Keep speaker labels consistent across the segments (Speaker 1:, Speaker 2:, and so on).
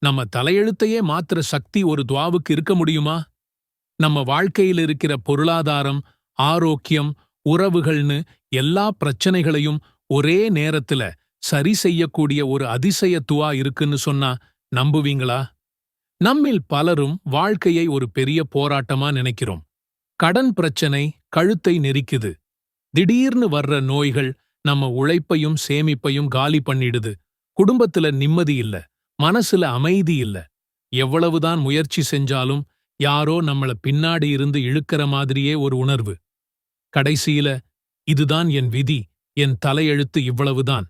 Speaker 1: நம்ம தலையெழுத்தையே மாத்துற சக்தி ஒரு துவாவுக்கு இருக்க முடியுமா? நம்ம வாழ்க்கையில் இருக்கிற பொருளாதாரம், ஆரோக்கியம், உறவுகள்னு எல்லா பிரச்சனைகளையும் ஒரே நேரத்துல சரி செய்யக்கூடிய ஒரு அதிசய துவா இருக்குன்னு சொன்னா நம்புவீங்களா? நம்மில் பலரும் வாழ்க்கையை ஒரு பெரிய போராட்டமா நினைக்கிறோம். கடன் பிரச்சனை கழுத்தை நெரிக்குது. திடீர்னு வர்ற நோய்கள் நம்ம உழைப்பையும் சேமிப்பையும் காலி பண்ணிடுது. குடும்பத்துல நிம்மதி இல்ல, மனசுல அமைதி இல்ல. எவ்வளவுதான் முயற்சி செஞ்சாலும் யாரோ நம்மள பின்னாடி இருந்து இழுக்கிற மாதிரியே ஒரு உணர்வு. கடைசியில இதுதான் என் விதி, என் தலையெழுத்து இவ்வளவுதான்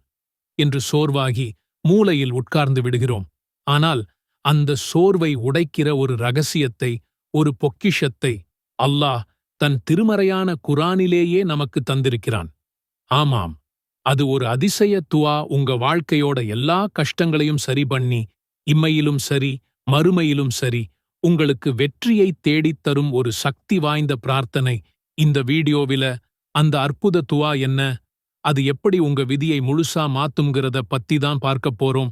Speaker 1: என்று சோர்வாகி மூலையில் உட்கார்ந்து விடுகிறோம். ஆனால் அந்த சோர்வை உடைக்கிற ஒரு ரகசியத்தை, ஒரு பொக்கிஷத்தை அல்லாஹ் தன் திருமறையான குரானிலேயே நமக்கு தந்திருக்கிறான். ஆமாம், அது ஒரு அதிசய துவா. உங்க வாழ்க்கையோட எல்லா கஷ்டங்களையும் சரி பண்ணி, இம்மையிலும் சரி மறுமையிலும் சரி உங்களுக்கு வெற்றியை தேடித் தரும் ஒரு சக்தி வாய்ந்த பிரார்த்தனை. இந்த வீடியோவில அந்த அற்புத துவா என்ன, அது எப்படி உங்க விதியை முழுசா மாத்தும்ங்கிறத பத்தி தான் பார்க்கப் போறோம்.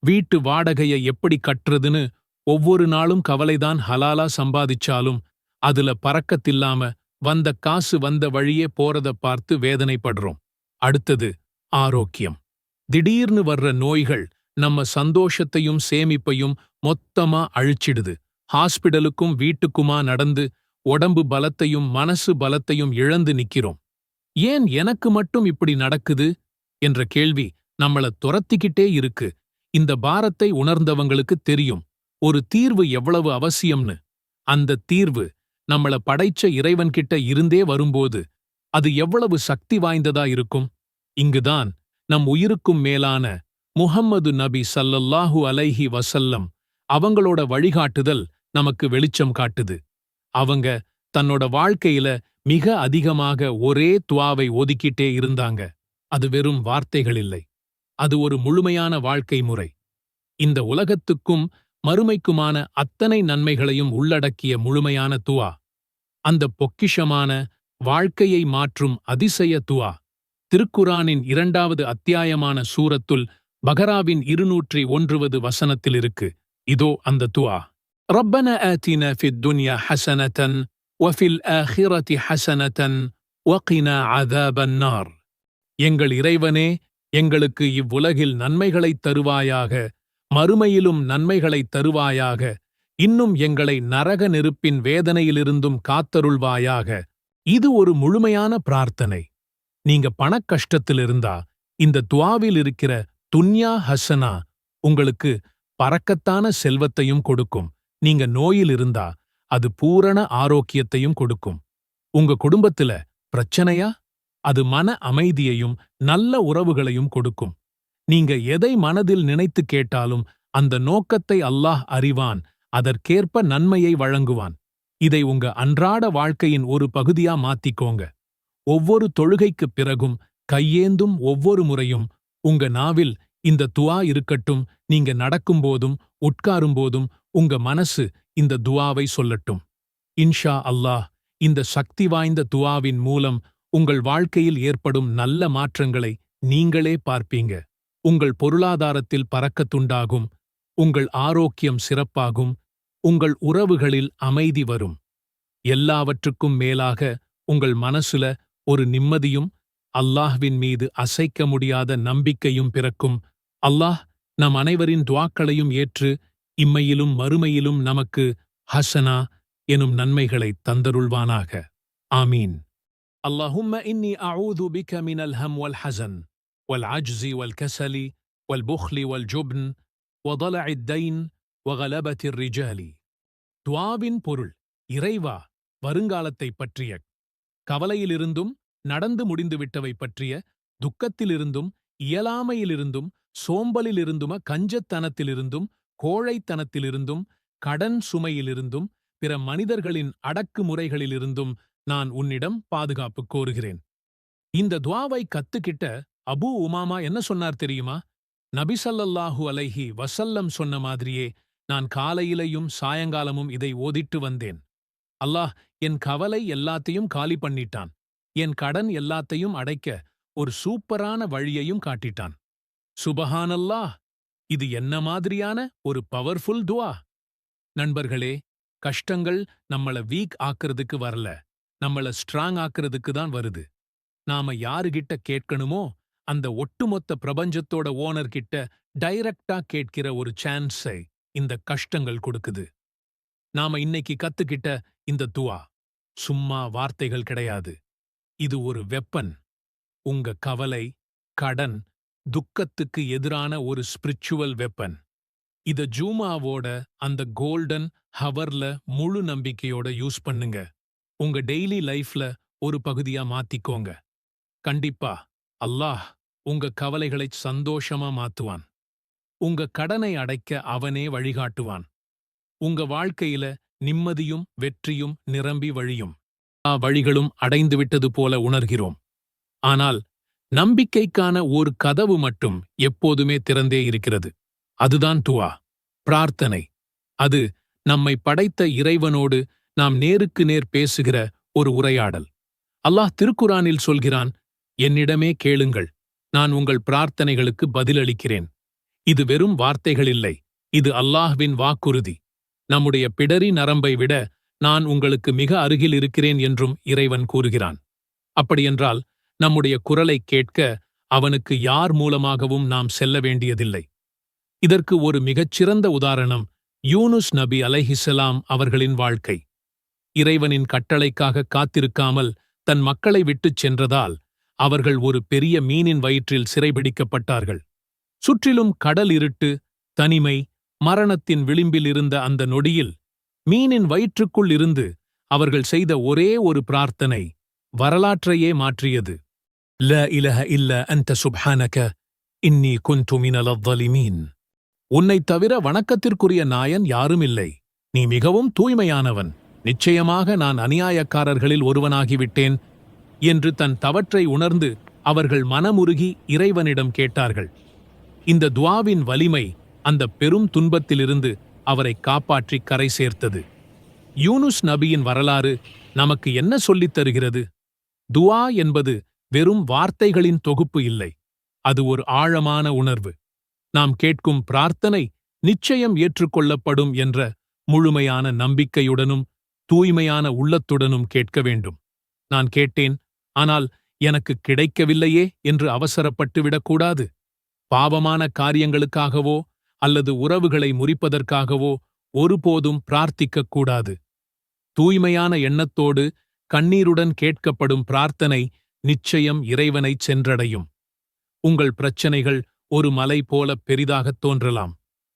Speaker 1: வீட்டு வாடகையை எப்படி கட்டுறதுன்னு ஒவ்வொரு நாளும் கவலைதான். ஹலாலா சம்பாதிச்சாலும் அதுல பறக்கத்தில்லாம வந்த காசு வந்த வழியே போறத பார்த்து வேதனைப்படுறோம். அடுத்தது ஆரோக்கியம். திடீர்னு வர்ற நோய்கள் நம்ம சந்தோஷத்தையும் சேமிப்பையும் மொத்தமா அழிச்சிடுது. ஹாஸ்பிடலுக்கும் வீட்டுக்குமா நடந்து உடம்பு பலத்தையும் மனசு பலத்தையும் இழந்து நிக்கிறோம். ஏன் எனக்கு மட்டும் இப்படி நடக்குது என்ற கேள்வி நம்மள துரத்திக்கிட்டே இருக்கு. இந்த பாரத்தை உணர்ந்தவங்களுக்கு தெரியும் ஒரு தீர்வு எவ்வளவு அவசியம்னு. அந்த தீர்வு நம்மள படைச்ச இறைவன்கிட்ட இருந்தே வரும்போது அது எவ்வளவு சக்தி வாய்ந்ததா இருக்கும். இங்குதான் நம் உயிருக்கும் மேலான முஹம்மது நபி ஸல்லல்லாஹு அலைஹி வஸல்லம் அவங்களோட வழிகாட்டுதல் நமக்கு வெளிச்சம் காட்டுது. அவங்க தன்னோட வாழ்க்கையில மிக அதிகமாக ஒரே துவாவை ஒதுக்கிட்டே இருந்தாங்க. அது வெறும் வார்த்தைகள் இல்லை, அது ஒரு முழுமையான வாழ்க்கை முறை. இந்த உலகத்துக்கும் மறுமைக்குமான அத்தனை நன்மைகளையும் உள்ளடக்கிய முழுமையான துவா. அந்த பொக்கிஷமான வாழ்க்கையை மாற்றும் அதிசய துவா திருக்குரானின் 2வது அத்தியாயமான சூரத்துல் பகராவின் 201வது வசனத்தில் இருக்கு. இதோ அந்த துவா. ரப்பனா ஆத்தினா ஃபித் துன்யா ஹஸனதன் வஃபில் ஆখিরাতি ஹஸனதன் வகினா அஸாபன் நார். எங்கள் இறைவனே, எங்களுக்கு இவ்வுலகில் நன்மைகளைத் தருவாயாக, மறுமையிலும் நன்மைகளைத் தருவாயாக, இன்னும் எங்களை நரக நெருப்பின் வேதனையிலிருந்தும் காத்தருள்வாயாக. இது ஒரு முழுமையான பிரார்த்தனை. நீங்க பணக்கஷ்டத்தில் இருந்தா இந்த துவாவில் இருக்கிற துன்யா ஹசனா உங்களுக்கு பறக்கத்தான செல்வத்தையும் கொடுக்கும். நீங்க நோயில் இருந்தா அது பூரண ஆரோக்கியத்தையும் கொடுக்கும். உங்க குடும்பத்துல பிரச்சனையா, அது மன அமைதியையும் நல்ல உறவுகளையும் கொடுக்கும். நீங்க எதை மனதில் நினைத்து கேட்டாலும் அந்த நோக்கத்தை அல்லாஹ் அறிவான், அதற்கேற்ப நன்மையை வழங்குவான். இதை உங்க அன்றாட வாழ்க்கையின் ஒரு பகுதியா மாத்திக்கோங்க. ஒவ்வொரு தொழுகைக்குப் பிறகும் கையேந்தும் ஒவ்வொரு முறையும் உங்க நாவில் இந்த துவா இருக்கட்டும். நீங்க நடக்கும்போதும் உட்காரும்போதும் உங்க மனசு இந்த துவாவை சொல்லட்டும். இன்ஷா அல்லாஹ், இந்த சக்தி வாய்ந்த துவாவின் மூலம் உங்கள் வாழ்க்கையில் ஏற்படும் நல்ல மாற்றங்களை நீங்களே பார்ப்பீங்க. உங்கள் பொருளாதாரத்தில் பறக்கத்துண்டாகும், உங்கள் ஆரோக்கியம் சிறப்பாகும், உங்கள் உறவுகளில் அமைதி வரும். எல்லாவற்றுக்கும் மேலாக உங்கள் மனசுல ஒரு நிம்மதியும் அல்லாஹ்வின் மீது அசைக்க முடியாத நம்பிக்கையும் பிறக்கும். அல்லாஹ் நம் அனைவரின் துவாக்களையும் ஏற்று இம்மையிலும் மறுமையிலும் நமக்கு ஹசனா எனும் நன்மைகளை தந்தருள்வானாக. ஆமீன். அல்லாஹும்ம இன்னி அஊது பிக மினல் ஹம் வல் ஹஸன் வல் அஜ்ஸி வல் கஸலி வல் புக்லி வல் ஜுப்ன் வதலஇத் தைன் வகலபத்திர் ரிஜாலி. துவாவின் பொருள்: இறைவா, வருங்காலத்தைப் பற்றிய கவலையிலிருந்தும் நடந்து முடிந்துவிட்டவை பற்றிய துக்கத்திலிருந்தும் இயலாமையிலிருந்தும் சோம்பலிலிருந்தும கஞ்சத்தனத்திலிருந்தும் கோழைத்தனத்திலிருந்தும் கடன் சுமையிலிருந்தும் பிற மனிதர்களின் அடக்குமுறைகளிலிருந்தும் நான் உன்னிடம் பாதுகாப்பு கோருகிறேன். இந்த துவாவை கத்துக்கிட்ட அபூ உமாமா என்ன சொன்னார் தெரியுமா? நபி ஸல்லல்லாஹு அலைஹி வஸல்லம் சொன்ன மாதிரியே நான் காலையிலையும் சாயங்காலமும் இதை ஓதிட்டு வந்தேன். அல்லாஹ் என் கவலை எல்லாத்தையும் காலி பண்ணிட்டான், என் கடன் எல்லாத்தையும் அடைக்க ஒரு சூப்பரான வழியையும் காட்டிட்டான். சுபஹானல்லாஹ். இது என்ன மாதிரியான ஒரு பவர்ஃபுல் துவா? நண்பர்களே, கஷ்டங்கள் நம்மள வீக் ஆக்குறதுக்கு வரல, நம்மள ஸ்ட்ராங் ஆக்குறதுக்கு தான் வருது. நாம யாருகிட்ட கேட்கணுமோ அந்த ஒட்டுமொத்த பிரபஞ்சத்தோட ஓனர் கிட்ட டைரக்டா கேட்கிற ஒரு சான்ஸை இந்த கஷ்டங்கள் கொடுக்குது. நாம இன்னைக்கு கத்துக்கிட்ட இந்த துவா சும்மா வார்த்தைகள் கிடையாது. இது ஒரு வெப்பன். உங்க கவலை, கடன், துக்கத்துக்கு எதிரான ஒரு ஸ்பிரிச்சுவல் வெப்பன். இத ஜூமாவோட அந்த கோல்டன் ஹவர்ல முழு நம்பிக்கையோட யூஸ் பண்ணுங்க. உங்க டெய்லி லைஃப்ல ஒரு பகுதியா மாத்திக்கோங்க. கண்டிப்பா அல்லாஹ் உங்க கவலைகளை சந்தோஷமா மாத்துவான். உங்க கடனை அடைக்க அவனே வழிகாட்டுவான். உங்க வாழ்க்கையில நிம்மதியும் வெற்றியும் நிரம்பி வழியும். வழிகளும் அடைந்துவிட்டது போல உணர்கிறோம். ஆனால் நம்பிக்கைக்கான ஒரு கதவு மட்டும் எப்போதுமே திறந்தே இருக்கிறது. அதுதான் துஆ, பிரார்த்தனை. அது நம்மை படைத்த இறைவனோடு நாம் நேருக்கு நேர் பேசுகிற ஒரு உரையாடல். அல்லாஹ் திருக்குரானில் சொல்கிறான், என்னிடமே கேளுங்கள், நான் உங்கள் பிரார்த்தனைகளுக்கு பதிலளிக்கிறேன். இது வெறும் வார்த்தைகள் இல்லை, இது அல்லாஹ்வின் வாக்குறுதி. நம்முடைய பிடரி நரம்பை விட நான் உங்களுக்கு மிக அருகில் இருக்கிறேன் என்றும் இறைவன் கூறுகிறான். அப்படியென்றால் நம்முடைய குரலை கேட்க அவனுக்கு யார் மூலமாகவும் நாம் செல்ல வேண்டியதில்லை. இதற்கு ஒரு மிகச்சிறந்த உதாரணம் யூனுஸ் நபி அலைஹிஸ்ஸலாம் அவர்களின் வாழ்க்கை. இறைவனின் கட்டளைக்காக காத்திருக்காமல் தன் மக்களை விட்டுச் சென்றதால் அவர்கள் ஒரு பெரிய மீனின் வயிற்றில் சிறைபிடிக்கப்பட்டார்கள். சுற்றிலும் கடல் இருட்டு, தனிமை, மரணத்தின் விளிம்பில் இருந்த அந்த நொடியில் மீனின் வயிற்றுக்குள் இருந்து அவர்கள் செய்த ஒரே ஒரு பிரார்த்தனை வரலாற்றையே மாற்றியது. லா இலஹ இல்ல அன்த சுப்ஹானக இன்னி குன்து மினல் ظالمين. உன்னைத் தவிர வணக்கத்திற்குரிய நாயன் யாரும் இல்லை. நீ மிகவும் தூய்மையானவன். நிச்சயமாக நான் அநியாயக்காரர்களில் ஒருவனாகிவிட்டேன் என்று தன் தவற்றை உணர்ந்து அவர்கள் மனமுருகி இறைவனிடம் கேட்டார்கள். இந்த துஆவின் வலிமை அந்த பெரும் துன்பத்திலிருந்து அவரை காப்பாற்றி கரை சேர்த்தது. யூனுஸ் நபியின் வரலாறு நமக்கு என்ன சொல்லித் தருகிறது? துஆ என்பது வெறும் வார்த்தைகளின் தொகுப்பு இல்லை. அது ஒரு ஆழமான உணர்வு. நாம் கேட்கும் பிரார்த்தனை நிச்சயம் ஏற்றுக்கொள்ளப்படும் என்ற முழுமையான நம்பிக்கையுடனும் தூய்மையான உள்ளத்துடனும் கேட்க வேண்டும். நான் கேட்டேன், ஆனால் எனக்கு கிடைக்கவில்லையே என்று அவசரப்பட்டு விடக்கூடாது. பாவமான காரியங்களுக்காகவோ அல்லது உறவுகளை முறிப்பதற்காகவோ ஒருபோதும் பிரார்த்திக்கக்கூடாது. தூய்மையான எண்ணத்தோடு கண்ணீருடன் கேட்கப்படும் பிரார்த்தனை நிச்சயம் இறைவனைச் சென்றடையும். உங்கள் பிரச்சனைகள் ஒரு மலை போல பெரிதாகத் தோன்றலாம்.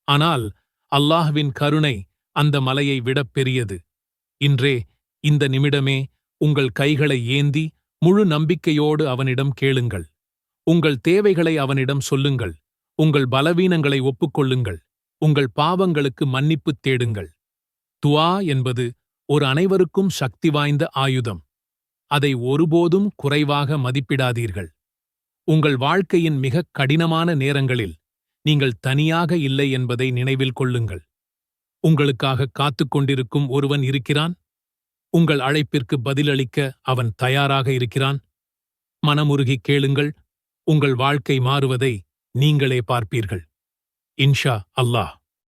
Speaker 1: ஆனால் அல்லாஹ்வின் கருணை அந்த மலையை விடப் பெரியது. இன்றே, இந்த நிமிடமே உங்கள் கைகளை ஏந்தி முழு நம்பிக்கையோடு அவனிடம் கேளுங்கள். உங்கள் தேவைகளை அவனிடம் சொல்லுங்கள். உங்கள் பலவீனங்களை ஒப்புக்கொள்ளுங்கள். உங்கள் பாவங்களுக்கு மன்னிப்புத் தேடுங்கள். துஆ என்பது ஒரு அனைவருக்கும் சக்தி வாய்ந்த ஆயுதம். அதை ஒருபோதும் குறைவாக மதிப்பிடாதீர்கள். உங்கள் வாழ்க்கையின் மிகக் கடினமான நேரங்களில் நீங்கள் தனியாக இல்லை என்பதை நினைவில் கொள்ளுங்கள். உங்களுக்காக காத்துக் கொண்டிருக்கும் ஒருவன் இருக்கிறான். உங்கள் அழைப்பிற்கு பதிலளிக்க அவன் தயாராக இருக்கிறான். மனமுருகிக் கேளுங்கள். உங்கள் வாழ்க்கை மாறுவதை நீங்களே பார்ப்பீர்கள். இன்ஷா அல்லாஹ்.